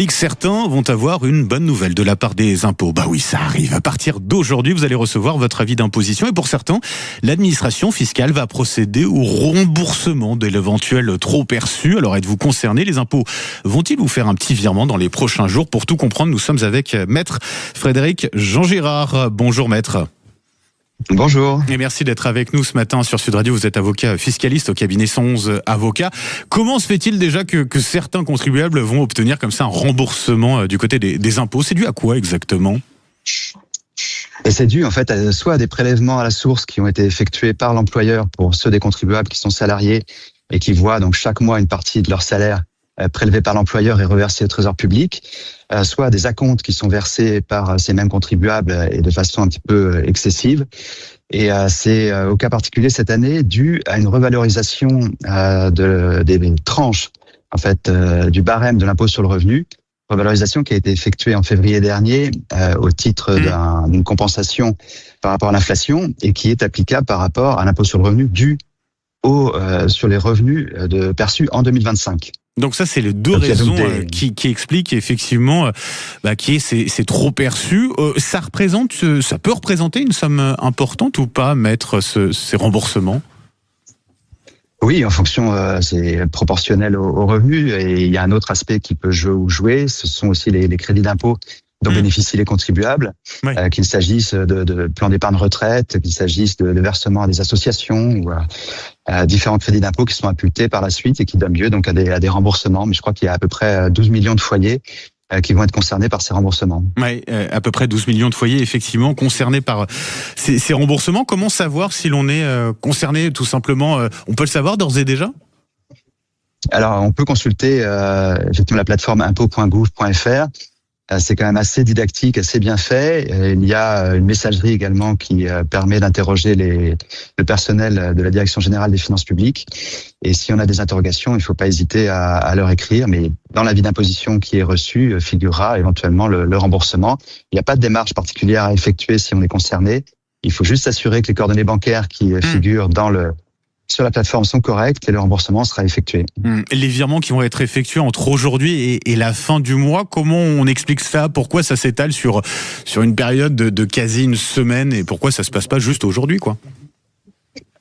Certains vont avoir une bonne nouvelle de la part des impôts. Bah oui, ça arrive. À partir d'aujourd'hui, vous allez recevoir votre avis d'imposition et pour certains, l'administration fiscale va procéder au remboursement de l'éventuel trop perçu. Alors êtes-vous concerné? Les impôts vont-ils vous faire un petit virement dans les prochains jours? Pour tout comprendre, nous sommes avec Maître Frédéric Jean-Girard. Bonjour Maître. Bonjour. Et merci d'être avec nous ce matin sur Sud Radio. Vous êtes avocat fiscaliste au cabinet 111 Avocats. Comment se fait-il déjà que certains contribuables vont obtenir comme ça un remboursement du côté des impôts? C'est dû à quoi exactement? Et c'est dû en fait soit à des prélèvements à la source qui ont été effectués par l'employeur pour ceux des contribuables qui sont salariés et qui voient donc chaque mois une partie de leur salaire prélevée par l'employeur et reversée au trésor public, soit des acomptes qui sont versés par ces mêmes contribuables et de façon un petit peu excessive. Et c'est au cas particulier cette année dû à une revalorisation des tranches en fait du barème de l'impôt sur le revenu, revalorisation qui a été effectuée en février dernier au titre d'une compensation par rapport à l'inflation et qui est applicable par rapport à l'impôt sur le revenu dû sur les revenus perçus en 2025. Donc ça, c'est les deux raisons qui expliquent effectivement c'est trop perçu. Ça peut représenter une somme importante ou pas, Maître, ces remboursements? Oui, en fonction, c'est proportionnel aux revenus. Et il y a un autre aspect qui peut jouer, ce sont aussi les crédits d'impôt dont bénéficient les contribuables, qu'il s'agisse de plans d'épargne retraite, qu'il s'agisse de versements à des associations ou à différents crédits d'impôt qui sont imputés par la suite et qui donnent lieu donc à des remboursements. Mais je crois qu'il y a à peu près 12 millions de foyers qui vont être concernés par ces remboursements. Oui, à peu près 12 millions de foyers effectivement concernés par ces remboursements. Comment savoir si l'on est concerné tout simplement? On peut le savoir d'ores et déjà? Alors, on peut consulter effectivement la plateforme impôt.gouv.fr. C'est quand même assez didactique, assez bien fait. Il y a une messagerie également qui permet d'interroger le personnel de la Direction générale des finances publiques. Et si on a des interrogations, il ne faut pas hésiter à leur écrire. Mais dans l'avis d'imposition qui est reçu, figurera éventuellement le remboursement. Il n'y a pas de démarche particulière à effectuer si on est concerné. Il faut juste s'assurer que les coordonnées bancaires qui figurent sur la plateforme sont correctes et le remboursement sera effectué. Les virements qui vont être effectués entre aujourd'hui et la fin du mois, comment on explique ça? Pourquoi ça s'étale sur une période de quasi une semaine et pourquoi ça se passe pas juste aujourd'hui, quoi?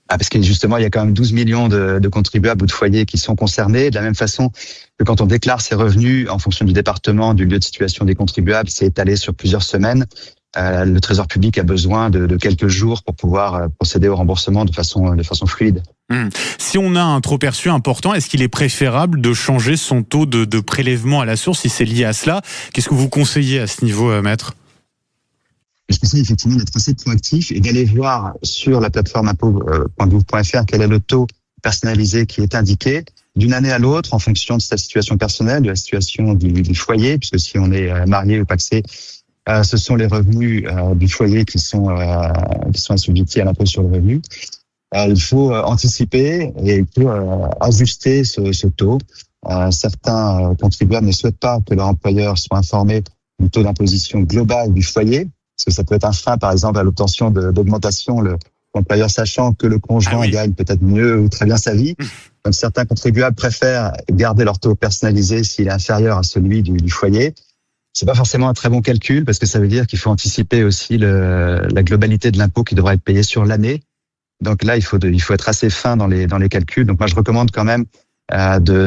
Parce que justement, il y a quand même 12 millions de contribuables ou de foyers qui sont concernés. De la même façon que quand on déclare ses revenus en fonction du département, du lieu de situation des contribuables, c'est étalé sur plusieurs semaines. Le Trésor public a besoin de quelques jours pour pouvoir procéder au remboursement de façon fluide. Si on a un trop perçu important, est-ce qu'il est préférable de changer son taux de prélèvement à la source si c'est lié à cela? Qu'est-ce que vous conseillez à ce niveau, Maître? Je conseille effectivement d'être assez proactif et d'aller voir sur la plateforme impôt.gouv.fr quel est le taux personnalisé qui est indiqué d'une année à l'autre en fonction de sa situation personnelle, de la situation du foyer, puisque si on est marié ou pacsé, ce sont les revenus du foyer qui sont assujettis à l'impôt sur le revenu. Il faut anticiper et il faut ajuster ce taux. Certains contribuables ne souhaitent pas que leur employeur soit informé du taux d'imposition global du foyer, parce que ça peut être un frein, par exemple, à l'obtention d'augmentation, l'employeur sachant que le conjoint gagne peut-être mieux ou très bien sa vie. Donc certains contribuables préfèrent garder leur taux personnalisé s'il est inférieur à celui du foyer. C'est pas forcément un très bon calcul parce que ça veut dire qu'il faut anticiper aussi la globalité de l'impôt qui devra être payé sur l'année. Donc là, il faut être assez fin dans les calculs. Donc moi, je recommande quand même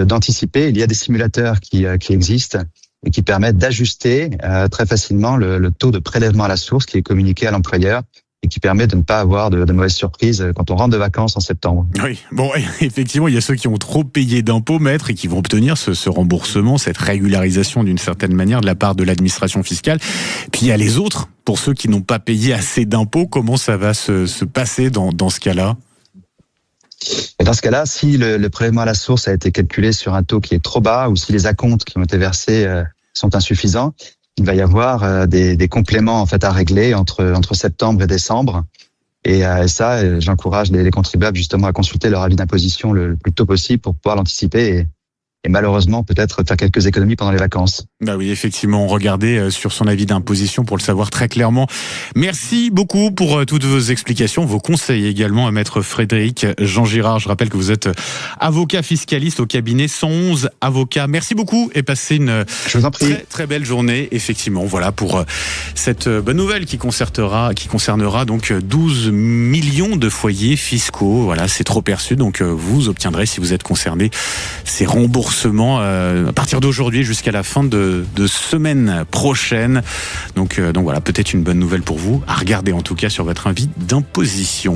d'anticiper. Il y a des simulateurs qui existent et qui permettent d'ajuster très facilement le taux de prélèvement à la source qui est communiqué à l'employeur et qui permet de ne pas avoir de mauvaises surprises quand on rentre de vacances en septembre. Oui, bon, effectivement, il y a ceux qui ont trop payé d'impôts, Maître, et qui vont obtenir ce remboursement, cette régularisation d'une certaine manière de la part de l'administration fiscale. Puis il y a les autres, pour ceux qui n'ont pas payé assez d'impôts, comment ça va se passer dans ce cas-là? Et dans ce cas-là, si le prélèvement à la source a été calculé sur un taux qui est trop bas ou si les acomptes qui ont été versés sont insuffisants, il va y avoir des compléments en fait à régler entre septembre et décembre. Et ça, j'encourage les contribuables justement à consulter leur avis d'imposition le plus tôt possible pour pouvoir l'anticiper et malheureusement peut-être faire quelques économies pendant les vacances. Bah oui, effectivement, regardez sur son avis d'imposition pour le savoir très clairement. Merci beaucoup pour toutes vos explications, vos conseils également à maître Frédéric Jean Girard. Je rappelle que vous êtes avocat fiscaliste au cabinet 111 Avocats. Merci beaucoup et passez une très, très belle journée. Effectivement, voilà pour cette bonne nouvelle qui concernera donc 12 millions de foyers fiscaux. Voilà, c'est trop perçu, donc vous obtiendrez, si vous êtes concerné, ces remboursements à partir d'aujourd'hui jusqu'à la fin de semaine prochaine. Donc voilà, peut-être une bonne nouvelle pour vous à regarder en tout cas sur votre avis d'imposition.